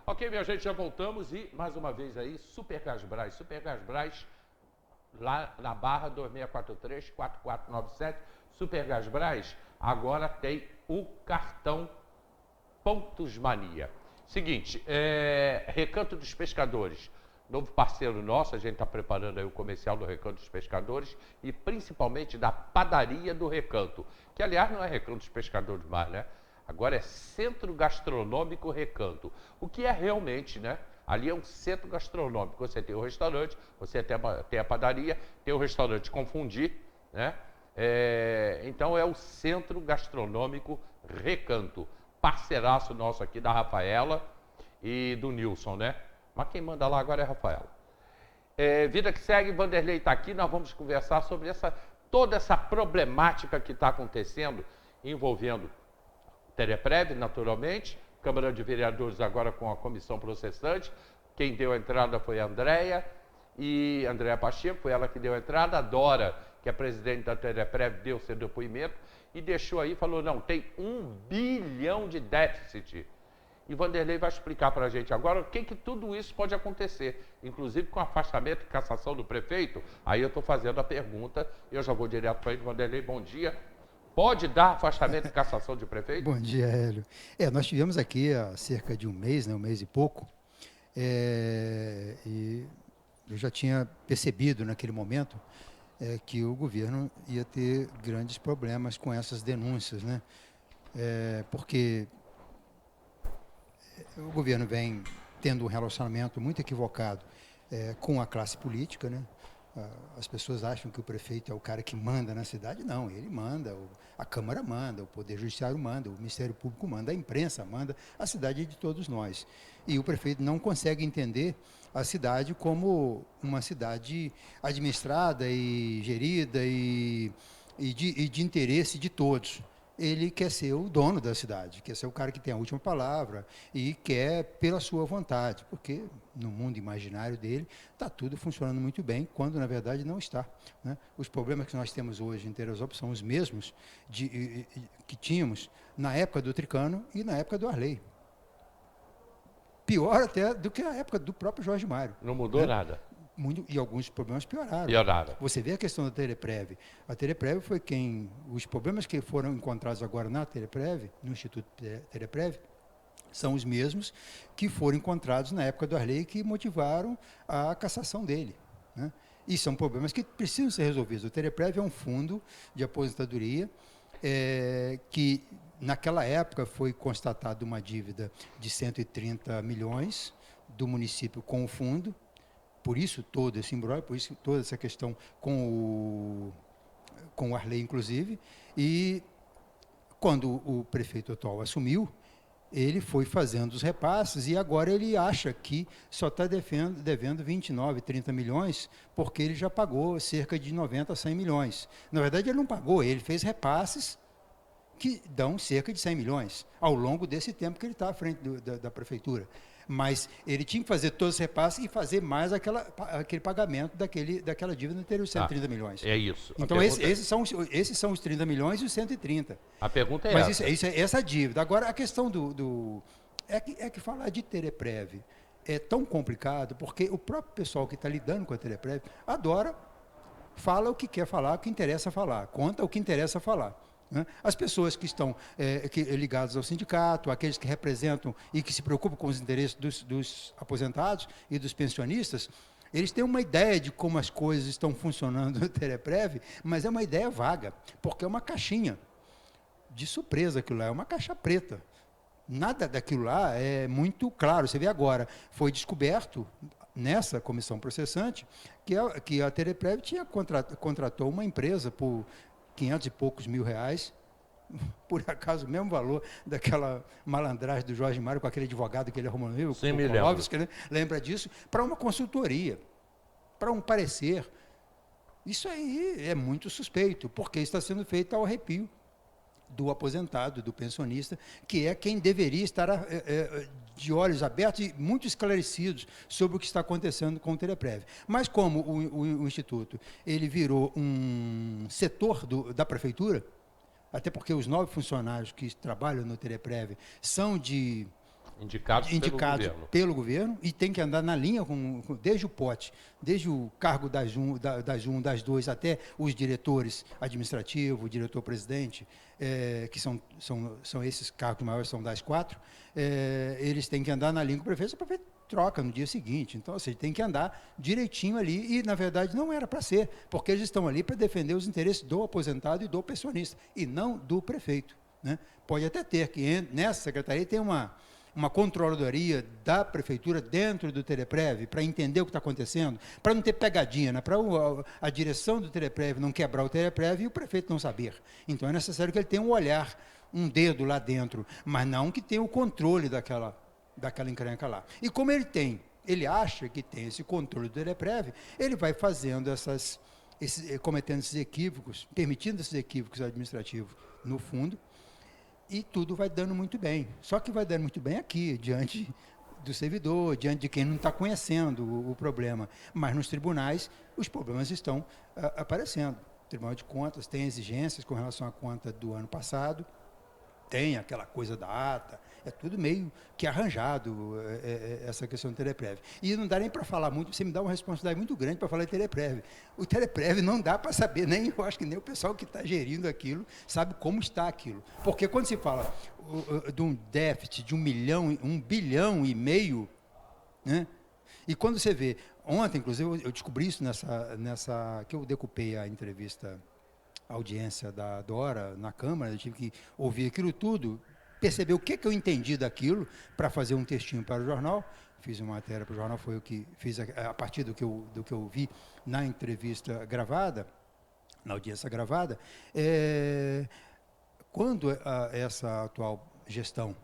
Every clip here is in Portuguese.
Ok, minha gente, já voltamos e mais uma vez aí, Supergasbras. Supergasbras, lá na Barra 2643-4497. Supergasbras agora tem o cartão Pontos Mania. Seguinte, Recanto dos Pescadores, novo parceiro nosso, a gente está preparando aí o comercial do Recanto dos Pescadores e principalmente da padaria do Recanto, que aliás não é Recanto dos Pescadores mais, né? Agora é Centro Gastronômico Recanto, o que é realmente, né? Ali é um centro gastronômico, você tem o restaurante, você tem a padaria, tem o restaurante Confundir, né? Então é o Centro Gastronômico Recanto, parceiraço nosso aqui da Rafaela e do Nilson, né? Mas quem manda lá agora é a Rafaela. Vida que segue, Vanderlei está aqui, nós vamos conversar sobre toda essa problemática que está acontecendo, envolvendo Tereprev, naturalmente, Câmara de Vereadores agora com a comissão processante. Quem deu a entrada foi a Andréia Pacheco, foi ela que deu a entrada. A Dora, que é presidente da Tereprev, deu seu depoimento e deixou aí, falou, não, tem 1 bilhão de déficit. E Vanderlei vai explicar para a gente agora o que tudo isso pode acontecer, inclusive com afastamento e cassação do prefeito. Aí eu estou fazendo a pergunta, eu já vou direto para ele. Vanderlei, bom dia. Pode dar afastamento e cassação de prefeito? Bom dia, Hélio. Nós tivemos aqui há cerca de um mês, né, um mês e pouco, e eu já tinha percebido naquele momento que o governo ia ter grandes problemas com essas denúncias, né? Porque o governo vem tendo um relacionamento muito equivocado com a classe política, né? As pessoas acham que o prefeito é o cara que manda na cidade. Não, ele manda, a Câmara manda, o Poder Judiciário manda, o Ministério Público manda, a imprensa manda, a cidade é de todos nós. E o prefeito não consegue entender a cidade como uma cidade administrada e gerida e de interesse de todos. Ele quer ser o dono da cidade, quer ser o cara que tem a última palavra e quer pela sua vontade, porque no mundo imaginário dele está tudo funcionando muito bem, quando na verdade não está, né? Os problemas que nós temos hoje em Teresópolis são os mesmos que tínhamos na época do Tricano e na época do Arley. Pior até do que a época do próprio Jorge Mário. Não mudou, né? Nada. E alguns problemas pioraram. Pioraram. Você vê a questão da Tereprev. A Tereprev foi os problemas que foram encontrados agora na Tereprev, no Instituto Tereprev, são os mesmos que foram encontrados na época do Arley, que motivaram a cassação dele, né? E são problemas que precisam ser resolvidos. O Tereprev é um fundo de aposentadoria que, naquela época, foi constatada uma dívida de 130 milhões do município com o fundo. Por isso todo esse imbróglio, por isso toda essa questão com o Arley, inclusive. E quando o prefeito atual assumiu, ele foi fazendo os repasses e agora ele acha que só está devendo 29, 30 milhões, porque ele já pagou cerca de 90 a 100 milhões. Na verdade, ele não pagou, ele fez repasses que dão cerca de 100 milhões ao longo desse tempo que ele está à frente da prefeitura. Mas ele tinha que fazer todos os repasses e fazer mais aquele pagamento daquela dívida anterior de 130 milhões. É isso. Então, esses são os 30 milhões e os 130. A pergunta é Mas essa. Essa dívida. Agora, a questão é que falar de Tereprev é tão complicado, porque o próprio pessoal que está lidando com a Tereprev fala o que quer falar, o que interessa falar, conta o que interessa falar. As pessoas que estão ligadas ao sindicato, aqueles que representam e que se preocupam com os interesses dos aposentados e dos pensionistas, eles têm uma ideia de como as coisas estão funcionando no Tereprev, mas é uma ideia vaga, porque é uma caixinha de surpresa aquilo lá, é uma caixa preta. Nada daquilo lá é muito claro. Você vê agora, foi descoberto nessa comissão processante que a Tereprev contratou uma empresa por 500 e poucos mil reais, por acaso o mesmo valor daquela malandragem do Jorge Mário com aquele advogado que ele arrumou no Rio, Sim, me lembro. Lembra disso? Para uma consultoria, para um parecer. Isso aí é muito suspeito, porque está sendo feito ao arrepio do aposentado, do pensionista, que é quem deveria estar de olhos abertos e muito esclarecidos sobre o que está acontecendo com o Tereprev. Mas como o Instituto ele virou um setor da prefeitura, até porque os 9 funcionários que trabalham no Tereprev são de Indicados pelo governo, e tem que andar na linha desde o pote, desde o cargo das 1, das 2, até os diretores administrativos, o diretor-presidente, que são esses cargos maiores, são das 4, eles têm que andar na linha com o prefeito troca no dia seguinte. Então, ou seja, tem que andar direitinho ali, e, na verdade, não era para ser, porque eles estão ali para defender os interesses do aposentado e do pensionista, e não do prefeito, né? Pode até ter que, nessa secretaria, tem uma controladoria da prefeitura dentro do Teleprev, para entender o que está acontecendo, para não ter pegadinha, né? Para a direção do Teleprev não quebrar o Teleprev e o prefeito não saber. Então, é necessário que ele tenha um olhar, um dedo lá dentro, mas não que tenha o controle daquela encrenca lá. E como ele acha que tem esse controle do Teleprev, ele vai fazendo cometendo esses equívocos, permitindo esses equívocos administrativos no fundo, e tudo vai dando muito bem. Só que vai dando muito bem aqui, diante do servidor, diante de quem não está conhecendo o problema. Mas nos tribunais, os problemas estão aparecendo. O Tribunal de Contas tem exigências com relação à conta do ano passado, tem aquela coisa da ata, é tudo meio que arranjado, essa questão do Teleprev. E não dá nem para falar muito, você me dá uma responsabilidade muito grande para falar de Teleprev. O Teleprev não dá para saber, eu acho que nem o pessoal que está gerindo aquilo sabe como está aquilo. Porque quando se fala de um déficit de 1 bilhão e meio, né? E quando você vê, ontem, inclusive, eu descobri isso nessa que eu decupei a entrevista, a audiência da Dora na Câmara, eu tive que ouvir aquilo tudo, perceber o que eu entendi daquilo para fazer um textinho para o jornal. Fiz uma matéria para o jornal, foi o que fiz a partir do que eu vi na entrevista gravada, na audiência gravada. Quando essa atual gestão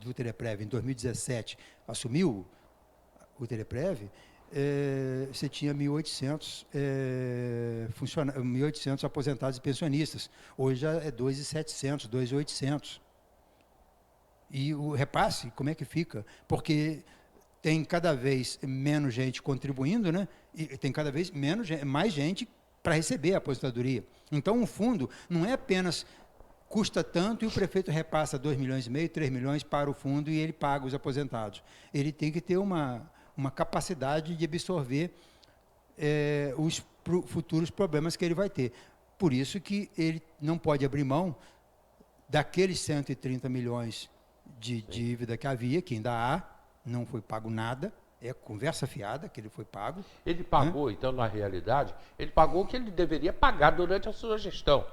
do Teleprev, em 2017, assumiu o Teleprev, você tinha 1.800 aposentados e pensionistas. Hoje já é 2.700, 2.800. E o repasse, como é que fica? Porque tem cada vez menos gente contribuindo, né? E tem cada vez mais gente para receber a aposentadoria. Então, o fundo não é apenas custa tanto e o prefeito repassa 2,5 milhões, 3 milhões para o fundo e ele paga os aposentados. Ele tem que ter uma capacidade de absorver os futuros problemas que ele vai ter. Por isso que ele não pode abrir mão daqueles 130 milhões de dívida que havia, que ainda há, não foi pago nada, é conversa fiada que ele foi pago. Ele pagou, então, na realidade, ele pagou o que ele deveria pagar durante a sua gestão.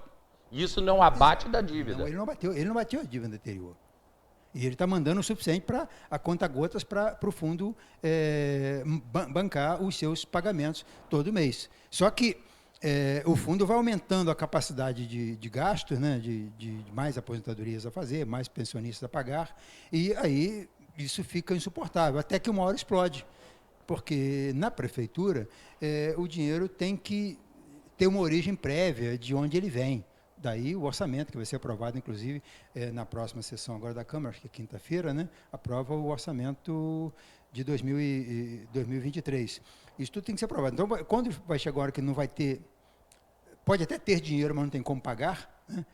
Isso não abate da dívida. Não, ele não bateu a dívida anterior. E ele está mandando o suficiente para a conta-gotas para o fundo bancar os seus pagamentos todo mês. Só que o fundo vai aumentando a capacidade de gastos, né, de mais aposentadorias a fazer, mais pensionistas a pagar, e aí isso fica insuportável, até que uma hora explode. Porque na prefeitura o dinheiro tem que ter uma origem prévia de onde ele vem. Daí o orçamento, que vai ser aprovado, inclusive, na próxima sessão agora da Câmara, acho que é quinta-feira, né, aprova o orçamento de 2023. Isso tudo tem que ser aprovado. Então, quando vai chegar a hora que não vai ter, pode até ter dinheiro, mas não tem como pagar, né,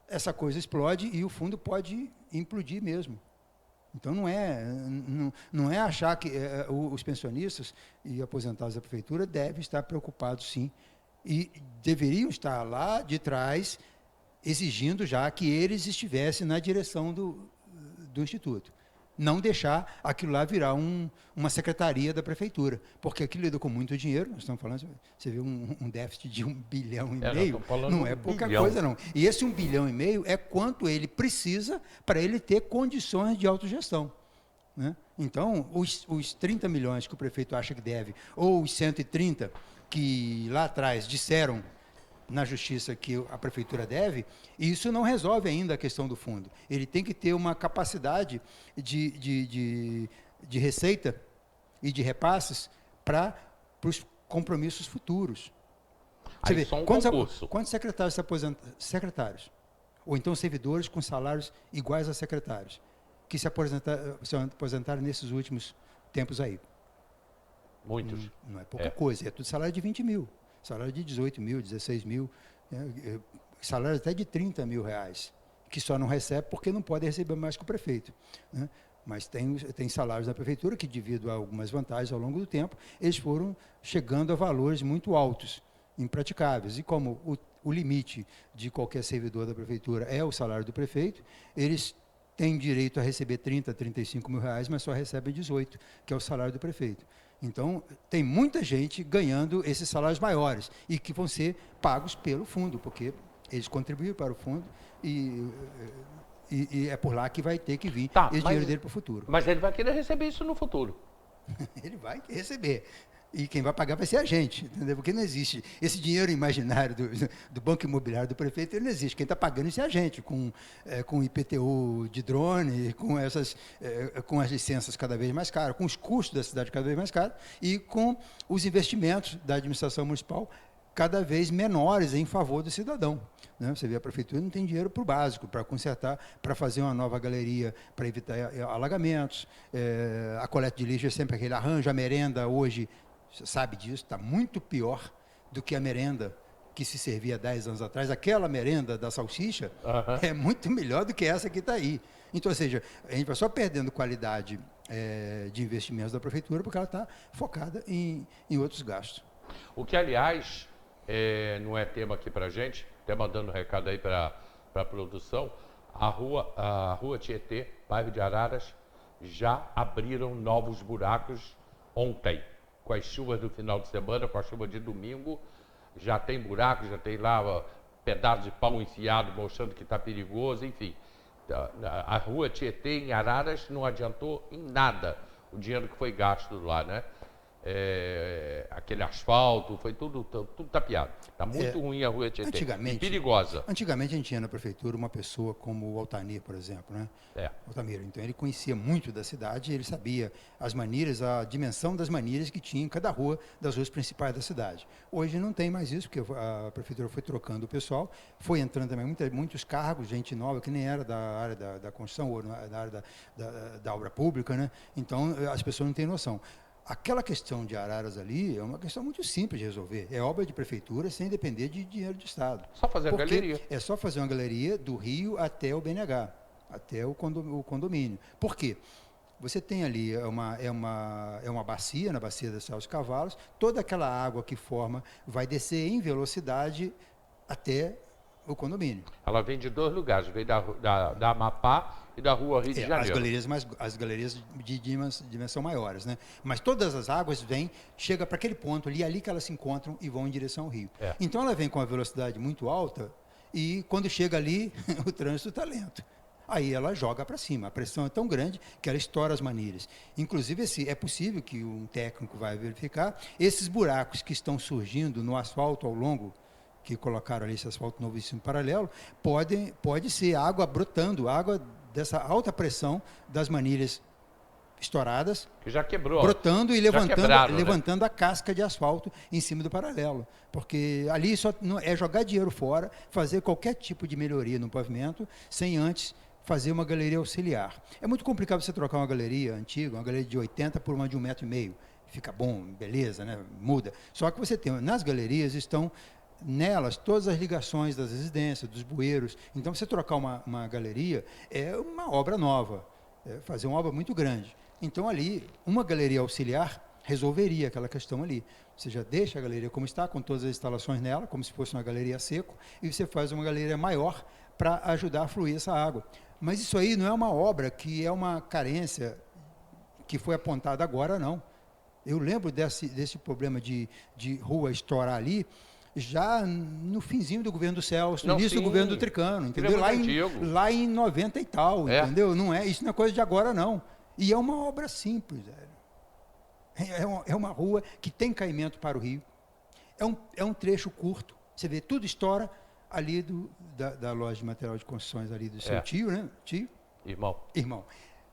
essa coisa explode e o fundo pode implodir mesmo. Então, não é achar que os pensionistas e aposentados da prefeitura devem estar preocupados, sim, e deveriam estar lá de trás, exigindo já que eles estivessem na direção do Instituto. Não deixar aquilo lá virar uma secretaria da prefeitura, porque aquilo lida com muito dinheiro, nós estamos falando, você vê um déficit de 1,5 bilhão, não é pouca coisa não. E esse 1,5 bilhão é quanto ele precisa para ele ter condições de autogestão, né? Então, os 30 milhões que o prefeito acha que deve, ou os 130 que lá atrás disseram na justiça que a prefeitura deve, isso não resolve ainda a questão do fundo. Ele tem que ter uma capacidade de receita e de repasses para os compromissos futuros. Você vê, quantos secretários se aposentam? Secretários. Ou então servidores com salários iguais a secretários, que se aposentaram nesses últimos tempos aí. Muitos. Não é pouca coisa, é tudo salário de 20 mil, salário de 18 mil, 16 mil, salário até de 30 mil reais, que só não recebe porque não pode receber mais que o prefeito, né? Mas tem salários da prefeitura que, devido a algumas vantagens ao longo do tempo, eles foram chegando a valores muito altos, impraticáveis. E como o limite de qualquer servidor da prefeitura é o salário do prefeito, eles têm direito a receber 30, 35 mil reais, mas só recebem 18, que é o salário do prefeito. Então, tem muita gente ganhando esses salários maiores e que vão ser pagos pelo fundo, porque eles contribuíram para o fundo e é por lá que vai ter que vir esse dinheiro dele para o futuro. Mas ele vai querer receber isso no futuro. Ele vai receber. E quem vai pagar vai ser a gente, entendeu? Porque não existe. Esse dinheiro imaginário do Banco Imobiliário do prefeito, ele não existe. Quem está pagando isso é a gente, com IPTU de drone, com as licenças cada vez mais caras, com os custos da cidade cada vez mais caros e com os investimentos da administração municipal cada vez menores em favor do cidadão. Né? Você vê, a prefeitura não tem dinheiro para o básico, para consertar, para fazer uma nova galeria, para evitar alagamentos. A coleta de lixo é sempre aquele arranjo, a merenda hoje, você sabe disso, está muito pior do que a merenda que se servia 10 anos atrás. Aquela merenda da salsicha é muito melhor do que essa que está aí. Então, ou seja, a gente vai só perdendo qualidade de investimentos da prefeitura porque ela está focada em outros gastos. O que, aliás, não é tema aqui para a gente, até mandando um recado aí para a produção, a rua Tietê, bairro de Araras, já abriram novos buracos ontem. Com as chuvas do final de semana, com a chuva de domingo, já tem buraco, já tem lá pedaço de pau enfiado, mostrando que está perigoso, enfim. A rua Tietê, em Araras, não adiantou em nada o dinheiro que foi gasto lá, né? Aquele asfalto, foi tudo tapeado. Está muito ruim a rua Tietê. E perigosa. Antigamente a gente tinha na prefeitura uma pessoa como o Altamir, por exemplo, né? Altamir. Então ele conhecia muito da cidade, ele sabia as manilhas, a dimensão das manilhas que tinha em cada rua das ruas principais da cidade. Hoje não tem mais isso, porque a prefeitura foi trocando o pessoal, foi entrando também muitos cargos, gente nova que nem era da área da construção ou da área da obra pública, né? Então as pessoas não têm noção. Aquela questão de Araras ali é uma questão muito simples de resolver. É obra de prefeitura sem depender de dinheiro do Estado. Só fazer a galeria. É só fazer uma galeria do Rio até o BNH, até o condomínio. Por quê? Você tem ali uma bacia, na bacia da Celso Cavalos, toda aquela água que forma vai descer em velocidade até o condomínio. Ela vem de dois lugares, vem da Amapá e da rua Rio de Janeiro. As galerias de dimensão maiores, né? Mas todas as águas chega para aquele ponto ali que elas se encontram e vão em direção ao rio. Então ela vem com uma velocidade muito alta e quando chega ali, o trânsito está lento. Aí ela joga para cima, a pressão é tão grande que ela estoura as manilhas. Inclusive, é possível que um técnico vai verificar esses buracos que estão surgindo no asfalto ao longo, que colocaram ali esse asfalto novíssimo paralelo, pode ser água brotando, água dessa alta pressão das manilhas estouradas, que já quebrou, brotando e levantando, né? A casca de asfalto em cima do paralelo. Porque ali só é jogar dinheiro fora, fazer qualquer tipo de melhoria no pavimento, sem antes fazer uma galeria auxiliar. É muito complicado você trocar uma galeria antiga, uma galeria de 80 por uma de 1,5 m. Fica bom, beleza, né? Muda. Só que você tem, nas galerias estão nelas todas as ligações das residências, dos bueiros. Então, você trocar uma galeria é uma obra nova, fazer uma obra muito grande. Então, ali, uma galeria auxiliar resolveria aquela questão ali. Você já deixa a galeria como está, com todas as instalações nela, como se fosse uma galeria a seco, e você faz uma galeria maior para ajudar a fluir essa água. Mas isso aí não é uma obra que é uma carência que foi apontada agora, não. Eu lembro desse problema de rua estourar ali, já no finzinho do governo do Celso, no início do governo do Tricano, entendeu? Lá em 90 e tal, entendeu? Isso não é coisa de agora, não. E é uma obra simples, velho. É uma rua que tem caimento para o rio. É um trecho curto. Você vê, tudo estoura ali da loja de material de construções ali do seu tio, né? Tio? Irmão.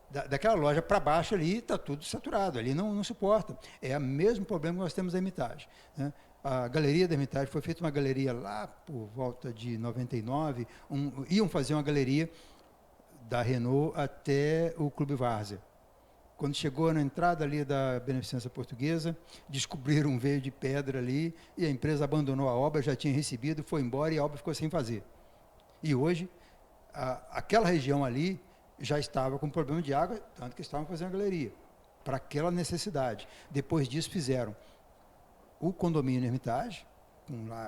Daquela loja para baixo ali está tudo saturado, ali não suporta. É o mesmo problema que nós temos na Hermitage, né? A galeria da Hermitage foi feita uma galeria lá por volta de 99, iam fazer uma galeria da Renault até o Clube Várzea. Quando chegou na entrada ali da Beneficência Portuguesa, descobriram um veio de pedra ali e a empresa abandonou a obra, já tinha recebido, foi embora e a obra ficou sem fazer. E hoje, aquela região ali já estava com problema de água, tanto que estavam fazendo a galeria, para aquela necessidade. Depois disso fizeram o condomínio Hermitage,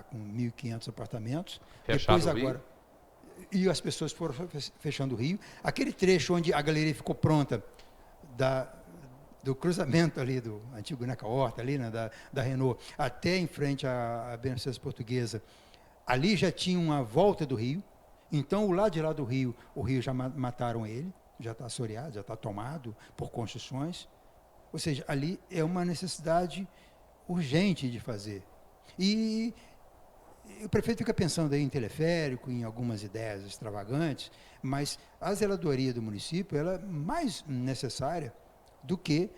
com 1.500 apartamentos. Fecharam depois o Rio. agora e as pessoas foram fechando o Rio. Aquele trecho onde a galeria ficou pronta do cruzamento ali do antigo Neca Horta, ali, né, da Renault, até em frente à Beneficência Portuguesa, ali já tinha uma volta do rio. Então, o lado de lá do rio, o rio já mataram ele, já está assoreado, já está tomado por construções. Ou seja, ali é uma necessidade urgente de fazer. E o prefeito fica pensando aí em teleférico, em algumas ideias extravagantes, mas a zeladoria do município ela é mais necessária do que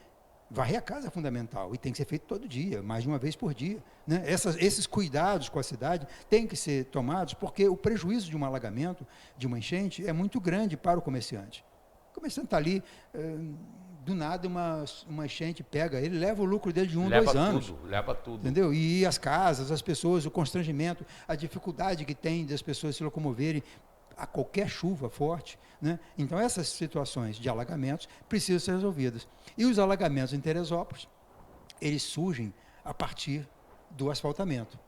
varrer a casa é fundamental, e tem que ser feito todo dia, mais de uma vez por dia, né? Esses cuidados com a cidade têm que ser tomados, porque o prejuízo de um alagamento, de uma enchente, é muito grande para o comerciante. O comerciante está ali, do nada uma enchente pega ele, leva o lucro dele de 1, 2 anos. Leva tudo. Entendeu? E as casas, as pessoas, o constrangimento, a dificuldade que tem das pessoas se locomoverem a qualquer chuva forte, né? Então, essas situações de alagamentos precisam ser resolvidas. E os alagamentos em Teresópolis, eles surgem a partir do asfaltamento,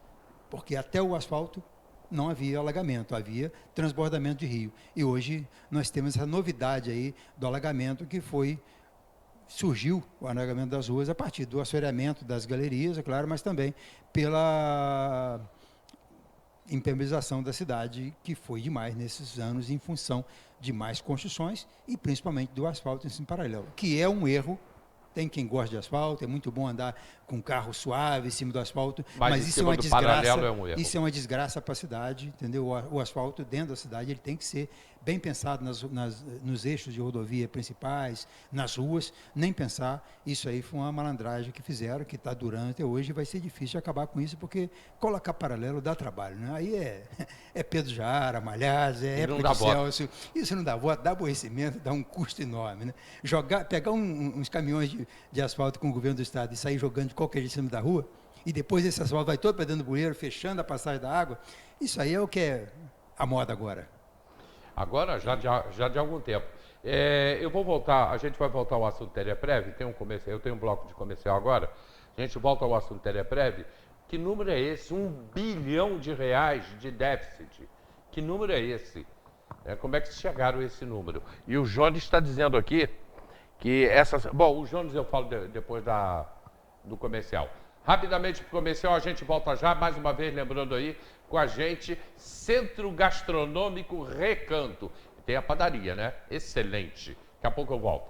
porque até o asfalto não havia alagamento, havia transbordamento de rio. E hoje nós temos essa novidade aí do alagamento que surgiu o alagamento das ruas a partir do assoreamento das galerias, é claro, mas também pela impermeabilização da cidade, que foi demais nesses anos em função de mais construções e principalmente do asfalto em paralelo, que é um erro. Tem quem gosta de asfalto, é muito bom andar com um carro suave em cima do asfalto, mas isso é uma desgraça. É um erro. Isso é uma desgraça para a cidade, entendeu? O asfalto dentro da cidade ele tem que ser bem pensado nos eixos de rodovia principais, nas ruas, nem pensar. Isso aí foi uma malandragem que fizeram, que está durando até hoje, e vai ser difícil de acabar com isso, porque colocar paralelo dá trabalho, né? Aí é Pedro Jara, Malhaz, é época de Celso, isso não dá voto, dá aborrecimento, dá um custo enorme, né? Pegar uns caminhões de asfalto com o governo do estado e sair jogando de qualquer jeito em cima da rua, e depois esse asfalto vai todo para dentro do bueiro, fechando a passagem da água, isso aí é o que é a moda agora. Agora, já de algum tempo. Eu vou voltar, a gente vai voltar ao assunto Teleprev, eu tenho um bloco de comercial agora, a gente volta ao assunto Teleprev. Que número é esse? R$1 bilhão de déficit. Que número é esse? Como é que chegaram a esse número? E o Jones está dizendo aqui que essas... Bom, o Jones eu falo depois do comercial. Rapidamente para o comercial, a gente volta já, mais uma vez lembrando aí, com a gente, Centro Gastronômico Recanto. Tem a padaria, né? Excelente. Daqui a pouco eu volto.